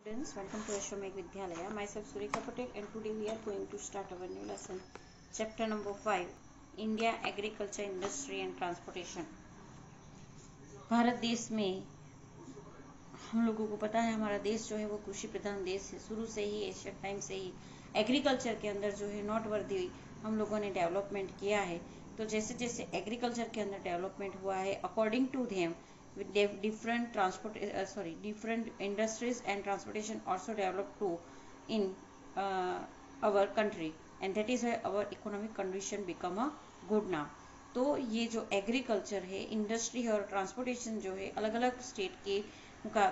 Students, welcome to Ashramegh Vidyalaya. Myself Surika Patel, and today we are going to start our new lesson. Chapter number 5, India Agriculture, Industry and Transportation. Bharat देश में हम लोगों को पता है हमारा देश जो है वो कृषि प्रधान देश है। शुरू से ही एशियन टाइम से ही एग्रीकल्चर के अंदर जो है नोटवर्दी हम लोगों ने डेवलपमेंट किया है। तो जैसे जैसे एग्रीकल्चर के अंदर डेवलपमेंट हुआ है, according to them different industries and transportation also developed too in our country, and that is why our economic condition become a good now. तो ये जो एग्रीकल्चर है, इंडस्ट्री है और ट्रांसपोर्टेशन जो है अलग अलग स्टेट के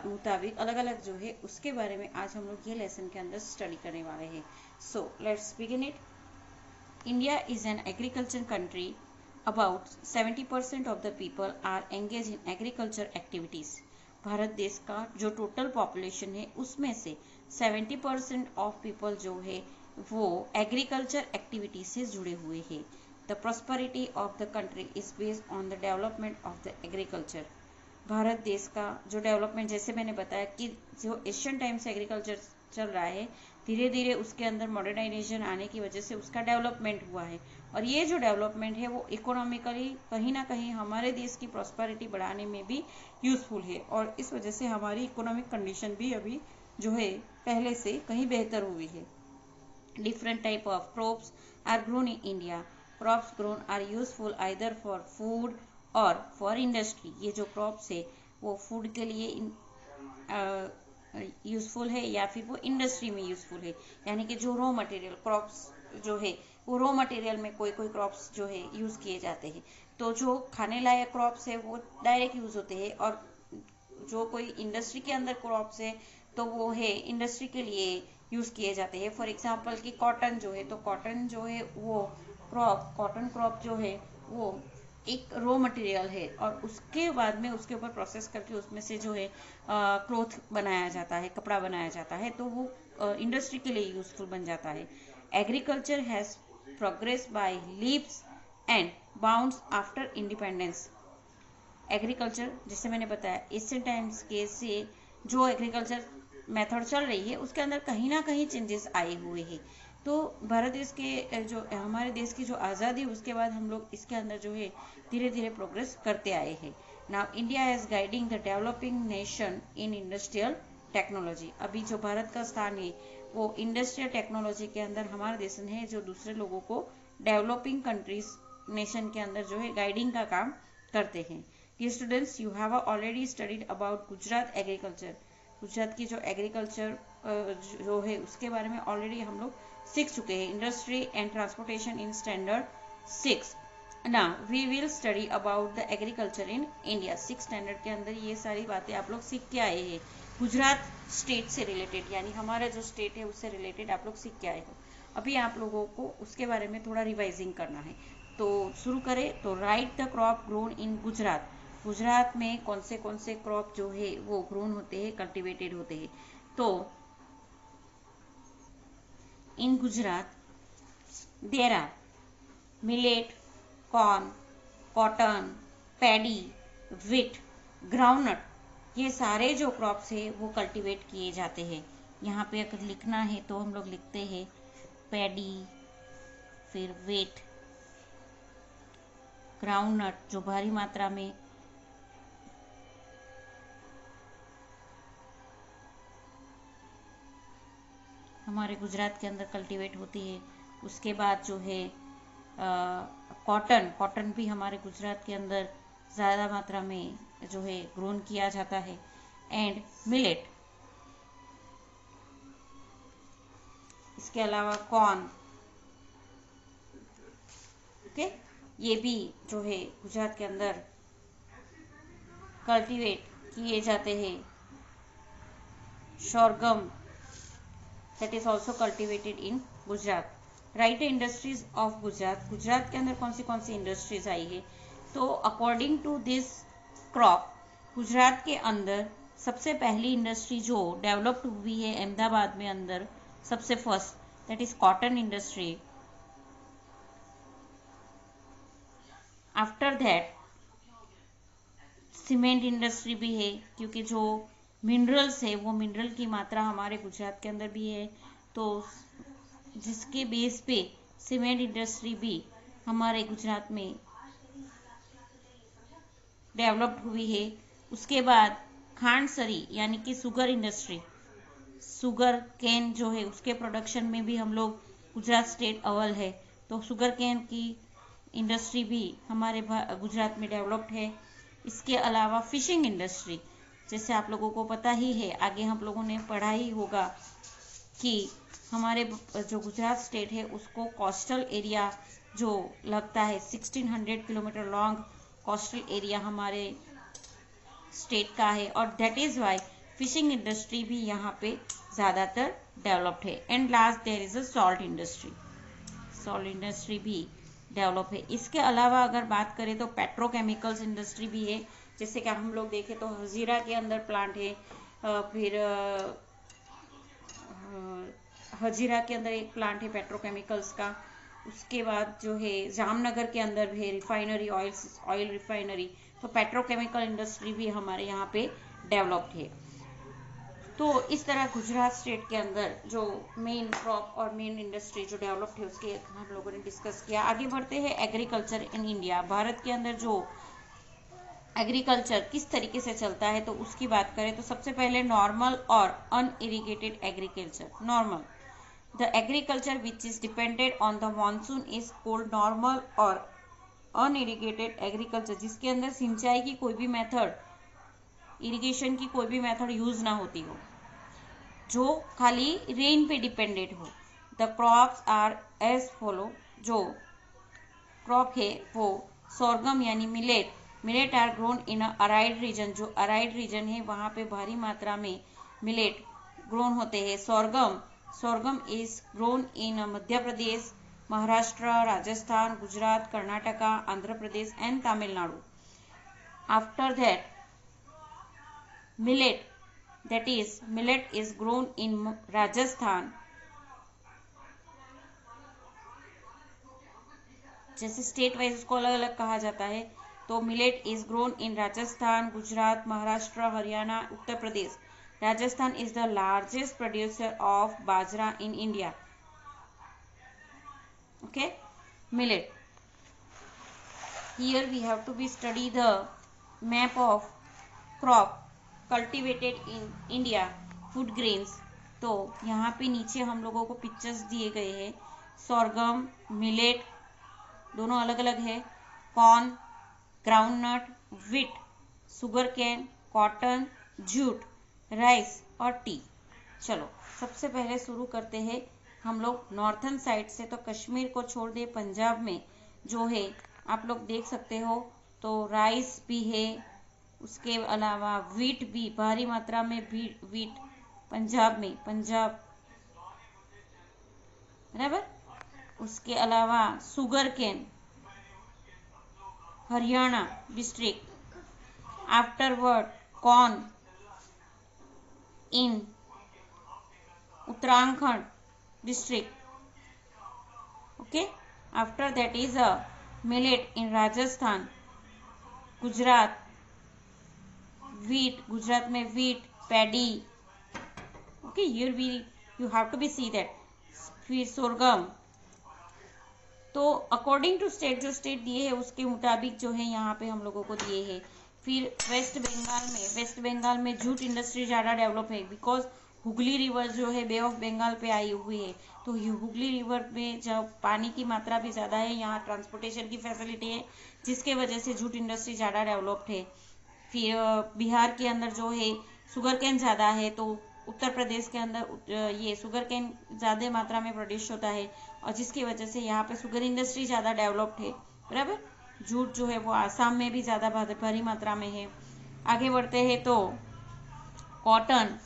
मुताबिक अलग अलग जो है उसके बारे में आज हम लोग ये लेसन के अंदर स्टडी करने वाले हैं। So let's begin it. India is an agriculture country. About 70% of the people are engaged in agriculture activities. Bharat देश का जो टोटल पॉपुलेशन है उसमें से 70% ऑफ पीपल जो है वो एग्रीकल्चर एक्टिविटी से जुड़े हुए हैं. The prosperity of the country is based on the development of the agriculture. Bharat देश का जो डेवलपमेंट, जैसे मैंने बताया कि जो एशियन टाइम से एग्रीकल्चर चल रहा है, धीरे धीरे उसके अंदर मॉडर्नाइजेशन आने की वजह से उसका डेवलपमेंट हुआ है, और ये जो डेवलपमेंट है वो इकोनॉमिकली कहीं ना कहीं हमारे देश की प्रॉस्पेरिटी बढ़ाने में भी यूजफुल है, और इस वजह से हमारी इकोनॉमिक कंडीशन भी अभी जो है पहले से कहीं बेहतर हुई है. Different type of crops are grown in India. Crops grown are useful either for food or for industry. ये जो क्रॉप्स है वो फूड के लिए यूजफुल है या फिर वो इंडस्ट्री में यूजफुल है, यानी कि जो रॉ मटेरियल क्रॉप्स जो है वो रॉ मटेरियल में कोई कोई क्रॉप्स जो है यूज किए जाते हैं. तो जो खाने लायक क्रॉप्स है वो डायरेक्ट यूज होते हैं, और जो कोई इंडस्ट्री के अंदर क्रॉप्स है तो वो है इंडस्ट्री के लिए यूज किए जाते हैं. फॉर एग्जांपल कि कॉटन जो है, तो कॉटन जो है वो कॉटन क्रॉप जो है वो एक रॉ मटेरियल है, और उसके बाद में उसके ऊपर प्रोसेस करके उसमें से जो है क्लोथ बनाया जाता है, कपड़ा बनाया जाता है, तो वो इंडस्ट्री के लिए यूजफुल बन जाता है. Agriculture has progress by leaps and bounds after independence. Agriculture, जैसे मैंने बताया, एशियन टाइम्स के से जो एग्रीकल्चर मेथड चल रही है उसके अंदर कहीं ना कहीं चेंजेस आए हुए हैं. तो भारत देश के जो हमारे देश की जो आज़ादी उसके बाद हम लोग इसके अंदर जो है धीरे धीरे प्रोग्रेस करते आए हैं. Now India is guiding the developing nation in industrial technology. अभी जो भारत का स्थान है वो इंडस्ट्रियल टेक्नोलॉजी के अंदर हमारा देश है, जो दूसरे लोगों को डेवलपिंग कंट्रीज नेशन के अंदर जो है गाइडिंग का काम करते हैं. Dear students, you have already studied about Gujarat agriculture. Gujarat की जो एग्रीकल्चर जो है उसके बारे में ऑलरेडी हम लोग सीख चुके हैं. Industry and transportation in standard 6. Now we will study about the agriculture in India. 6 standard के अंदर ये सारी बातें आप लोग सीख के आए हैं. गुजरात स्टेट से रिलेटेड, यानी हमारा जो स्टेट है उससे रिलेटेड आप लोग सीख के आए हो. अभी आप लोगों को उसके बारे में थोड़ा रिवाइजिंग करना है. तो शुरू करें. तो right the crop grown in Gujarat. Gujarat में कौन से क्रॉप जो है वो ग्रोन होते हैं, कल्टीवेटेड होते हैं. तो in Gujarat there are millet, corn, cotton, paddy, wheat, groundnut. ये सारे जो क्रॉप्स है वो कल्टीवेट किए जाते हैं. यहाँ पे अगर लिखना है तो हम लोग लिखते हैं पैडी, फिर व्हीट, ग्राउंडनट जो भारी मात्रा में हमारे गुजरात के अंदर कल्टीवेट होती है. उसके बाद जो है कॉटन भी हमारे गुजरात के अंदर ज़्यादा मात्रा में जो है ग्रोन किया जाता है. एंड मिलेट, इसके अलावा कॉर्न, ओके, ये भी जो है गुजरात के अंदर कल्टीवेट किए जाते हैं. Sorghum, that is also cultivated in Gujarat. Right industries of Gujarat. Gujarat के अंदर कौन सी इंडस्ट्रीज आई है. तो according to this crop, Gujarat के अंदर सबसे पहली इंडस्ट्री जो डेवलप्ड हुई है अहमदाबाद में अंदर सबसे first, that is cotton industry. After that cement industry भी है, क्योंकि जो मिनरल्स है, वो मिनरल की मात्रा हमारे गुजरात के अंदर भी है, तो जिसके बेस पे सीमेंट इंडस्ट्री भी हमारे गुजरात में डेवलप्ड हुई है। उसके बाद खांडसरी यानी कि शुगर इंडस्ट्री, शुगर केन जो है उसके प्रोडक्शन में भी हम लोग गुजरात स्टेट अव्वल है, तो शुगर केन की इंडस्ट्री भी हमारे गुजरात में डेवलप्ड है। इसके अलावा फिशिंग इंडस्ट्री, जैसे आप लोगों को पता ही है, आगे हम लोगों ने पढ़ा ही होगा कि हमारे जो गुजरात स्टेट है उसको कोस्टल एरिया जो लगता है 1600 किलोमीटर लॉन्ग कोस्टल एरिया हमारे स्टेट का है, और that is why fishing industry भी यहाँ पे ज़्यादातर डेवलप्ड है। And last there is a salt industry, salt industry भी डेवलप है। इसके अलावा अगर बात करें तो पेट्रोकेमिकल्स इंडस्ट्री भी है, जैसे कि हम लोग देखें तो हजीरा के अंदर प्लांट है, फिर हजीरा के अंदर एक प्लांट है पेट्रोकेमिकल्स का। उसके बाद जो है जामनगर के अंदर भी है रिफाइनरी, ऑयल रिफाइनरी, तो पेट्रोकेमिकल इंडस्ट्री भी हमारे यहाँ पे डेवलप्ड है। तो इस तरह गुजरात स्टेट के अंदर जो मेन क्रॉप और मेन इंडस्ट्री जो डेवलप्ड है उसके हम लोगों ने डिस्कस किया। आगे बढ़ते हैं एग्रीकल्चर इन इंडिया। भारत के अंदर जो एग्रीकल्चर किस तरीके से चलता है तो उसकी बात करें तो सबसे पहले नॉर्मल और unirrigated agriculture. Normal, the agriculture which is depended on the monsoon is called normal, और अनइरिगेटेड एग्रीकल्चर जिसके अंदर सिंचाई की कोई भी मेथड, इरिगेशन की कोई भी मेथड यूज ना होती हो, जो खाली रेन पे डिपेंडेड हो। The crops are as follow, जो क्रॉप है वो सोरगम यानी millet, millet are grown in arid region, जो अराइड रीजन है वहां पे भारी मात्रा में मिलेट ग्रोन होते हैं। Sorghum, sorghum is grown in Madhya Pradesh, Maharashtra, Rajasthan, Gujarat, Karnataka, Andhra Pradesh and Tamil Nadu. After that millet, that is millet is grown in Rajasthan, जैसे स्टेट वाइज उसको अलग अलग कहा जाता है, तो millet is grown in Rajasthan, Gujarat, Maharashtra, Haryana, Uttar Pradesh. Rajasthan is the largest producer of bajra in India. Okay, millet, here we have to be study the map of crop cultivated in India, food grains. तो यहाँ पे नीचे हम लोगों को पिक्चर्स दिए गए हैं। सोरगम, मिलेट दोनों अलग अलग है, corn, groundnut, wheat, sugar cane, cotton, jute, rice और टी। चलो सबसे पहले शुरू करते हैं हम लोग नॉर्थन साइड से। तो कश्मीर को छोड़ दे पंजाब में जो है आप लोग देख सकते हो, तो राइस भी है, उसके अलावा व्हीट भी भारी मात्रा में व्हीट पंजाब में, पंजाब बराबर। उसके अलावा sugar cane Haryana district, afterward corn in Uttarakhand district, okay. After that is a millet in Rajasthan, Gujarat, wheat, Gujarat में wheat, paddy, okay, here we you have to be see that, फिर सोरगम। तो अकॉर्डिंग टू स्टेट, जो state दिए है उसके मुताबिक जो है यहाँ पे हम लोगों को दिए है। फिर वेस्ट बंगाल में, वेस्ट बंगाल में जूट इंडस्ट्री ज़्यादा डेवलप है, बिकॉज हुगली रिवर जो है बे ऑफ बंगाल पे आई हुई है, तो हुगली रिवर में जब पानी की मात्रा भी ज़्यादा है, यहाँ ट्रांसपोर्टेशन की फैसिलिटी है, जिसके वजह से जूट इंडस्ट्री ज़्यादा डेवलप्ड है। फिर बिहार के अंदर जो है शुगर कैन ज़्यादा है, तो उत्तर प्रदेश के अंदर ये शुगर कैन ज़्यादा मात्रा में प्रोड्यूस होता है, और जिसकी वजह से यहाँ पे शुगर इंडस्ट्री ज़्यादा डेवलप्ड है, बराबर। जूट जो है वो आसाम में भी ज़्यादा भारी मात्रा में है। आगे बढ़ते हैं तो कॉटन,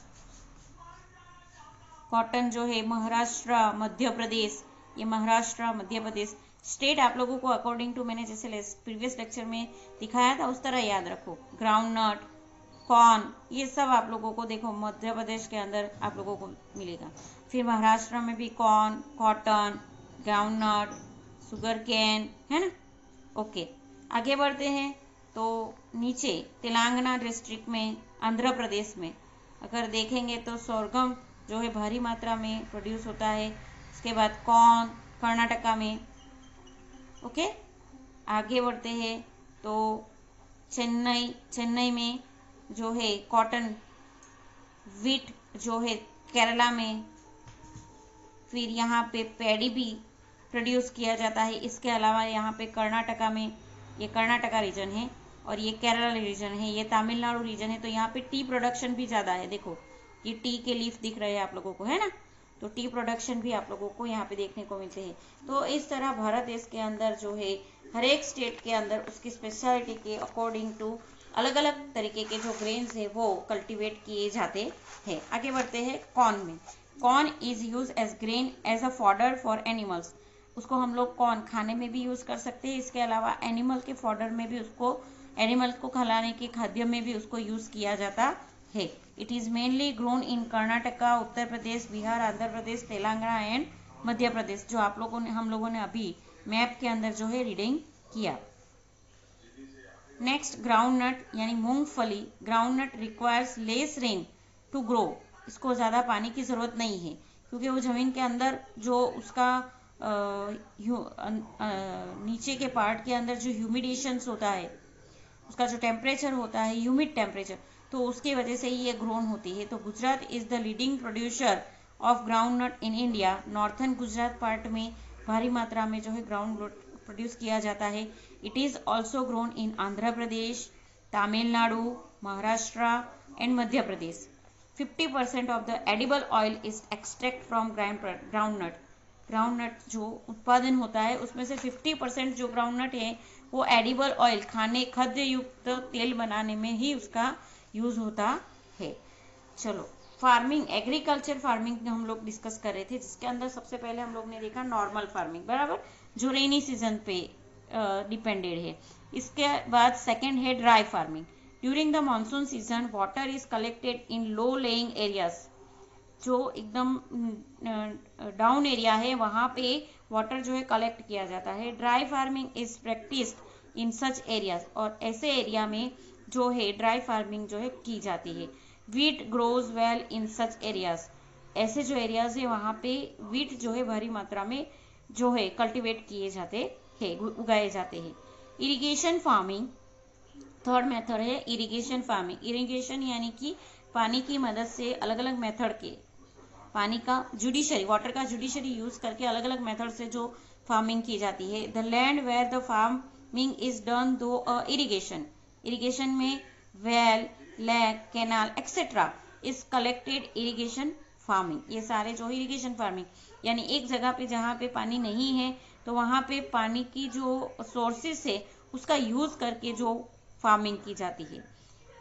कॉटन जो है महाराष्ट्र, मध्य प्रदेश, ये महाराष्ट्र मध्य प्रदेश स्टेट आप लोगों को अकॉर्डिंग टू मैंने जैसे प्रीवियस लेक्चर में दिखाया था उस तरह याद रखो। ग्राउंडनट, कॉर्न, ये सब आप लोगों को देखो मध्य प्रदेश के अंदर आप लोगों को मिलेगा। फिर महाराष्ट्र में भी corn, cotton, groundnut, sugar cane, है ना। ओके, आगे बढ़ते हैं तो नीचे तेलंगाना डिस्ट्रिक्ट में, आंध्र प्रदेश में अगर देखेंगे तो सोरगम जो है भारी मात्रा में प्रोड्यूस होता है। उसके बाद कॉर्न कर्नाटका में। ओके, आगे बढ़ते हैं तो चेन्नई में जो है कॉटन, व्हीट जो है केरला में, फिर यहाँ पे पैडी भी प्रोड्यूस किया जाता है। इसके अलावा यहाँ पे कर्नाटका में, ये कर्नाटका रीजन है और ये केरला रीजन है, ये तमिलनाडु रीजन है। तो यहाँ पे टी प्रोडक्शन भी ज़्यादा है। देखो ये टी के लीफ दिख रहे हैं आप लोगों को, है ना, तो टी प्रोडक्शन भी आप लोगों को यहाँ पे देखने को मिलते हैं। तो इस तरह भारत देश के अंदर जो है हर एक स्टेट के अंदर उसकी स्पेशलिटी के अकॉर्डिंग टू अलग अलग तरीके के जो ग्रेन्स है वो कल्टीवेट किए जाते हैं। आगे बढ़ते हैं कॉर्न में। Corn is use as grain as a fodder for animals. उसको हम लोग कॉर्न खाने में भी यूज कर सकते हैं। इसके अलावा एनिमल के फॉडर में भी उसको, एनिमल को खिलाने के खाद्य में भी उसको यूज किया जाता है। It is mainly grown in Karnataka, Uttar Pradesh, Bihar, Andhra Pradesh, Telangana and Madhya Pradesh, जो आप लोगों ने, हम लोगों ने अभी मैप के अंदर जो है रीडिंग किया। नेक्स्ट ग्राउंड नट यानी मूंगफली। Groundnut requires less rain to grow. इसको ज़्यादा पानी की ज़रूरत नहीं है क्योंकि वो ज़मीन के अंदर जो उसका नीचे के पार्ट के अंदर जो ह्यूमिडेशंस होता है, उसका जो टेम्परेचर होता है, ह्यूमिड टेम्परेचर, तो उसकी वजह से ही ये ग्रोन होती है। तो Gujarat is the leading producer of groundnut in India. Northern Gujarat part में भारी मात्रा में जो है ग्राउंड नट प्रोड्यूस किया जाता है। It is also grown in Andhra Pradesh, Tamil Nadu, Maharashtra and Madhya Pradesh. 50% of the edible oil is extract from groundnut. Groundnut जो उत्पादन होता है उसमें से 50% जो ग्राउंड नट है वो एडिबल ऑयल, खाने खाद्य युक्त तेल बनाने में ही उसका यूज होता है। चलो फार्मिंग, एग्रीकल्चर फार्मिंग हम लोग डिस्कस कर रहे थे, जिसके अंदर सबसे पहले हम लोग ने देखा नॉर्मल फार्मिंग, बराबर, जो रेनी सीजन पे डिपेंडेड है। इसके बाद सेकेंड है dry farming. During the monsoon season water is collected in low laying areas. जो एकदम डाउन एरिया है वहां पे वाटर जो है कलेक्ट किया जाता है। Dry farming is practised in such areas, और ऐसे एरिया में जो है ड्राई फार्मिंग जो है की जाती है। Wheat grows well in such areas. ऐसे जो एरियाज है वहां पे वीट जो है भारी मात्रा में जो है कल्टीवेट किए जाते हैं, उगाए जाते हैं। इरिगेशन फार्मिंग, थर्ड मेथड है इरिगेशन फार्मिंग। इरिगेशन यानी कि पानी की मदद से अलग अलग मेथड के पानी का जुडिशरी, वाटर का जुडिशरी यूज करके अलग अलग मेथड से जो फार्मिंग की जाती है। The land where the farming is done through irrigation. Irrigation में well, lake, canal etcetera is collected irrigation farming. ये सारे जो इरिगेशन फार्मिंग यानी एक जगह पे जहाँ पे पानी नहीं है तो वहाँ पे पानी की जो सोर्सेस है उसका यूज करके जो फार्मिंग की जाती है।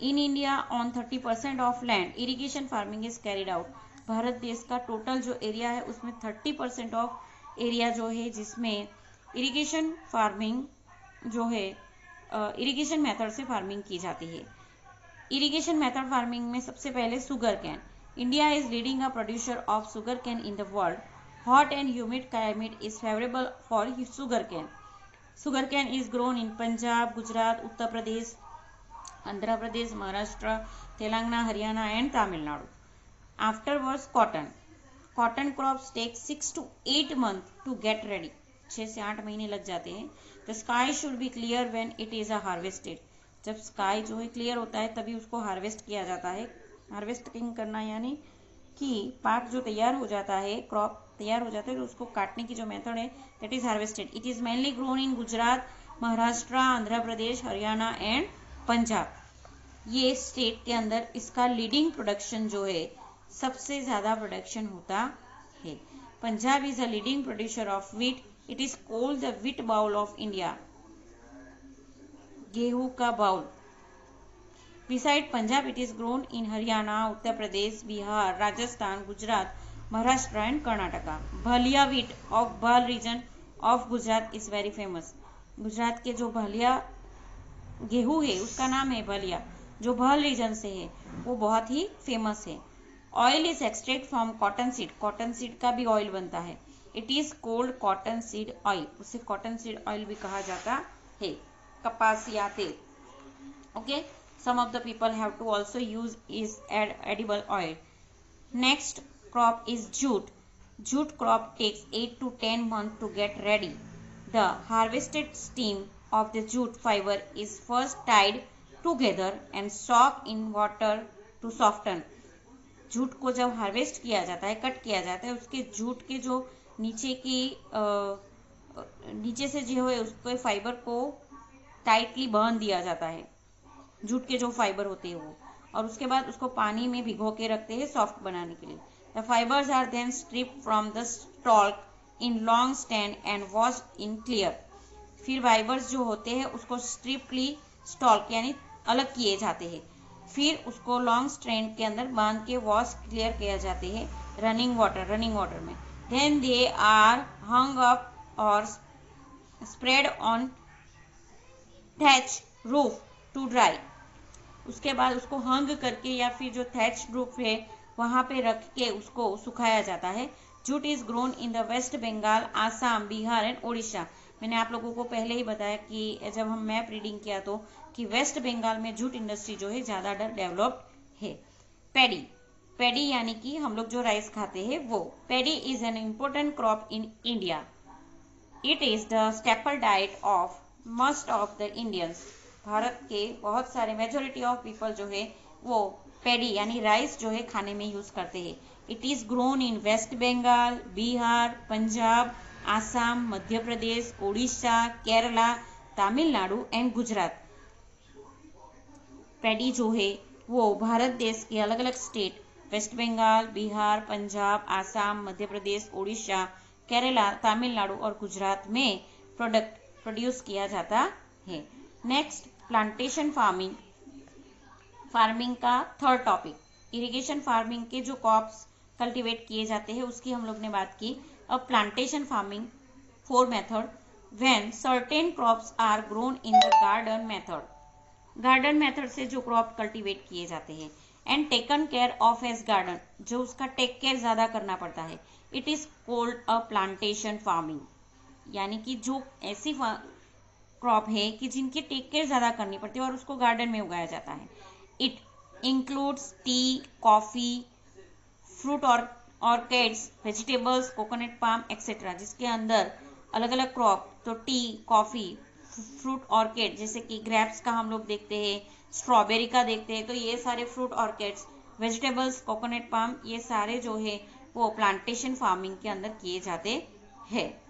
In India on 30% of land irrigation farming is carried out. Bharat देश का टोटल जो एरिया है उसमें 30% ऑफ एरिया जो है जिसमें इरिगेशन फार्मिंग जो है इरिगेशन मेथड से फार्मिंग की जाती है। इरिगेशन मेथड फार्मिंग में सबसे पहले sugar cane. India is leading a producer of sugar can in the world. Hot and humid climate is favourable for sugar cane. Sugar cane is grown in Punjab, Gujarat, Uttar Pradesh, Andhra Pradesh, Maharashtra, Telangana, Haryana and Tamil Nadu. Afterwards, cotton. Cotton crops take 6 to 8 months to get ready. 6 से 8 महीने लग जाते हैं। The sky should be clear when it is harvested. जब sky जो है clear होता है तभी उसको हार्वेस्ट किया जाता है। हार्वेस्टिंग करना यानी कि पाक जो तैयार हो जाता है, क्रॉप तैयार हो जाता है, तो उसको काटने की जो मेथड है that is harvested. It is mainly grown in Gujarat, Maharashtra, Andhra Pradesh, Haryana and Punjab. ये स्टेट के अंदर इसका लीडिंग प्रोडक्शन जो है, सबसे ज्यादा प्रोडक्शन होता है। Punjab is a leading producer of wheat. It is called the wheat bowl of India, गेहूं का bowl. Beside Punjab it is grown in Haryana, Uttar Pradesh, Bihar, Rajasthan, Gujarat, Maharashtra and Karnataka. Bhalia wheat of Bhal region of Gujarat is very famous. Gujarat के जो भलिया गेहूं है उसका नाम है भलिया, जो भल रीजन से है वो बहुत ही फेमस है। Oil is extract from cotton seed. Cotton seed का भी ऑयल बनता है। It is cold cotton seed oil. उसे कॉटन सीड ऑयल भी कहा जाता है, कपासिया तेल। Okay, some of the people have to also use is edible oil. Next crop is jute. Jute crop takes 8 to 10 months to get ready. The harvested stem of the jute fiber is first tied together and soaked in water to soften. Jute को जब harvest किया जाता है, cut किया जाता है, उसके jute के जो नीचे से जो है उसके फाइबर को टाइटली बांध दिया जाता है, जूट के जो फाइबर होते हैं वो, और उसके बाद उसको पानी में भिगो के रखते हैं सॉफ्ट बनाने के लिए. The fibres are then stripped from the stalk in long stand and washed in clear. फिर फाइबर्स जो होते हैं उसको स्ट्रिप्टली स्टॉल्क यानी अलग किए जाते हैं, फिर उसको लॉन्ग स्ट्रैंड के अंदर बांध के वॉश क्लियर किया जाते हैं रनिंग वाटर में. Then they are hung up और spread on thatch roof to dry. उसके बाद उसको हंग करके या फिर जो थैच रूफ है वहां पे रख के उसको सुखाया जाता है. Jute is grown in the West Bengal, Assam, Bihar and Odisha. मैंने आप लोगों को पहले ही बताया कि जब हम मैप रीडिंग किया तो कि वेस्ट बंगाल में जूट इंडस्ट्री जो है ज्यादा डेवलप्ड है. पैडी यानी कि हम लोग जो राइस खाते हैं वो. Paddy is an important crop in India. It is the staple diet of most of the Indians. Bharat के बहुत सारे मेजोरिटी ऑफ पीपल जो है वो पैडी यानी राइस जो है खाने में यूज करते हैं. It is grown in West Bengal, Bihar, Punjab, Assam, Madhya Pradesh, Odisha, Kerala, Tamil Nadu and Gujarat. Paddy जो है वो भारत देश के अलग अलग स्टेट वेस्ट बंगाल, बिहार, पंजाब, आसाम, मध्य प्रदेश, ओडिशा, केरला, तमिलनाडु और गुजरात में प्रोड्यूस किया जाता है. नेक्स्ट प्लांटेशन फार्मिंग का थर्ड टॉपिक. इरिगेशन फार्मिंग के जो क्रॉप्स कल्टीवेट किए जाते हैं उसकी हम लोग ने बात की. अब plantation farming 4 method. When certain crops are grown in the garden method से जो क्रॉप कल्टीवेट किए जाते हैं and taken care of as garden, जो उसका टेक केयर ज्यादा करना पड़ता है, it is called a plantation farming. यानी कि जो ऐसी क्रॉप है कि जिनकी टेक केयर ज्यादा करनी पड़ती है और उसको गार्डन में उगाया जाता है. It includes T, coffee, fruit orchids, vegetables, coconut palm etcetera. जिसके अंदर अलग अलग क्रॉप तो टी, कॉफी, फ्रूट ऑर्किड जैसे कि ग्रेप्स का हम लोग देखते हैं, स्ट्रॉबेरी का देखते हैं, तो ये सारे fruit orchids, vegetables, coconut palm, ये सारे जो है वो प्लांटेशन फार्मिंग के अंदर किए जाते हैं.